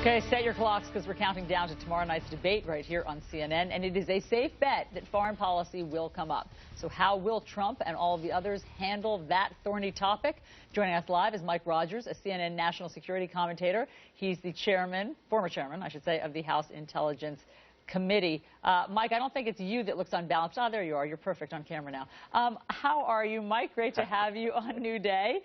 Okay, set your clocks because we're counting down to tomorrow night's debate right here on CNN, and it is a safe bet that foreign policy will come up. So how will Trump and all of the others handle that thorny topic? Joining us live is Mike Rogers, a CNN national security commentator. He's the former chairman, I should say, of the House Intelligence Committee. Mike, I don't think it's you that looks unbalanced. Oh, there you are. You're perfect on camera now. How are you, Mike? Great to have you on New Day.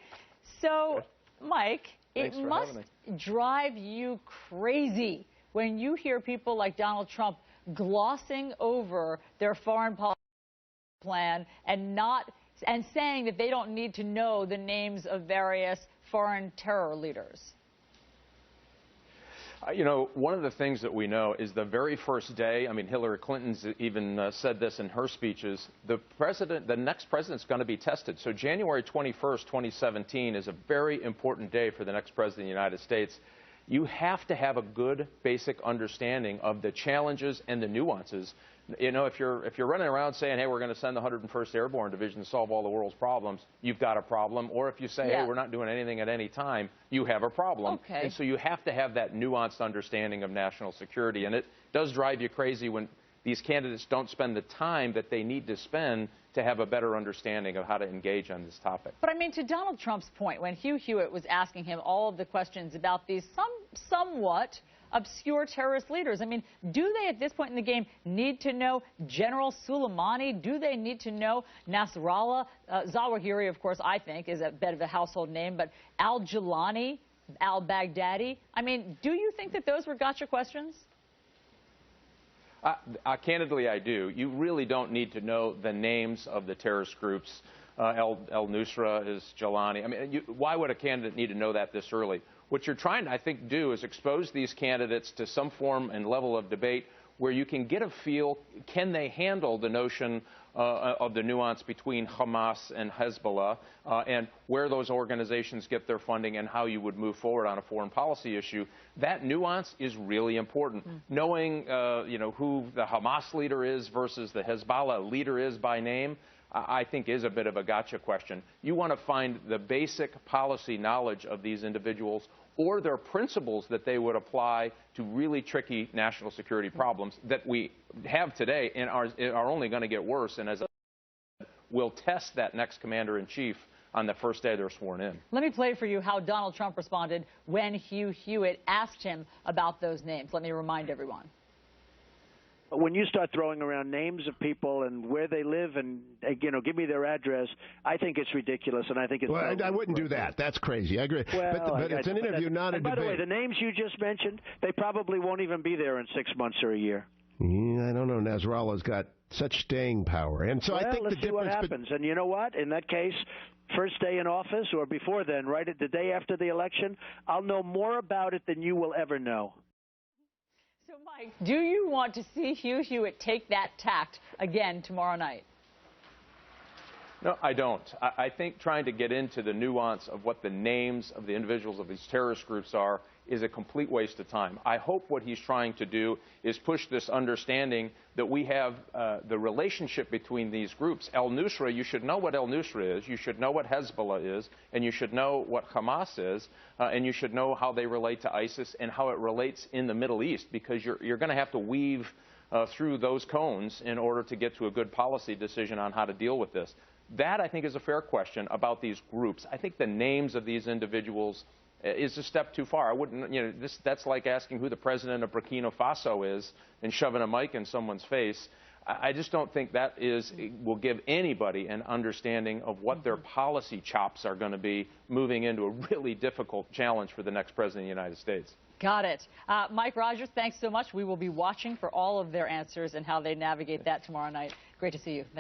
So, Mike, it must drive you crazy when you hear people like Donald Trump glossing over their foreign policy plan and saying that they don't need to know the names of various foreign terror leaders. You know, one of the things that we know is the very first day, I mean, Hillary Clinton's even said this in her speeches, the next president's going to be tested. So January 21st, 2017 is a very important day for the next president of the United States. You have to have a good basic understanding of the challenges and the nuances. You know, if you're running around saying, hey, we're going to send the 101st Airborne Division to solve all the world's problems, you've got a problem. Or if you say, hey, we're not doing anything at any time, you have a problem. Okay. And so you have to have that nuanced understanding of national security. And it does drive you crazy when these candidates don't spend the time that they need to spend to have a better understanding of how to engage on this topic. But I mean, to Donald Trump's point, when Hugh Hewitt was asking him all of the questions about these somewhat obscure terrorist leaders, I mean, do they at this point in the game need to know General Soleimani? Do they need to know Nasrallah? Zawahiri, of course, I think is a bit of a household name, but al-Jilani, al-Baghdadi. I mean, do you think that those were gotcha questions? Candidly, I do. You really don't need to know the names of the terrorist groups. Al-Nusra is Jilani. I mean, why would a candidate need to know that this early? What you're trying to, I think, do is expose these candidates to some form and level of debate where you can get a feel, can they handle the notion of the nuance between Hamas and Hezbollah and where those organizations get their funding and how you would move forward on a foreign policy issue. That nuance is really important. Knowing you know, who the Hamas leader is versus the Hezbollah leader is by name, I think is a bit of a gotcha question. You want to find the basic policy knowledge of these individuals or their principles that they would apply to really tricky national security problems that we have today and are only going to get worse. And as I said, will test that next commander-in-chief on the first day they're sworn in. Let me play for you how Donald Trump responded when Hugh Hewitt asked him about those names. Let me remind everyone. When you start throwing around names of people and where they live and, you know, give me their address, I think it's ridiculous, and I think it's... Well, I wouldn't do that. That's crazy. I agree. Well, but it's an interview, not a debate. By the way, the names you just mentioned, they probably won't even be there in 6 months or a year. Yeah, I don't know. Nasrallah's got such staying power. And so I think let's see what happens. And you know what? In that case, first day in office or before then, right at the day after the election, I'll know more about it than you will ever know. So, Mike, do you want to see Hugh Hewitt take that tact again tomorrow night? No, I don't. I think trying to get into the nuance of what the names of the individuals of these terrorist groups are is a complete waste of time. I hope what he's trying to do is push this understanding that we have the relationship between these groups. Al-Nusra, you should know what Al-Nusra is, you should know what Hezbollah is, and you should know what Hamas is, and you should know how they relate to ISIS and how it relates in the Middle East, because you're going to have to weave through those cones in order to get to a good policy decision on how to deal with this. That, I think, is a fair question about these groups. I think the names of these individuals is a step too far. I wouldn't, you know, that's like asking who the president of Burkina Faso is and shoving a mic in someone's face. I just don't think that will give anybody an understanding of what their policy chops are going to be moving into a really difficult challenge for the next president of the United States. Got it. Mike Rogers, thanks so much. We will be watching for all of their answers and how they navigate that tomorrow night. Great to see you. Thanks.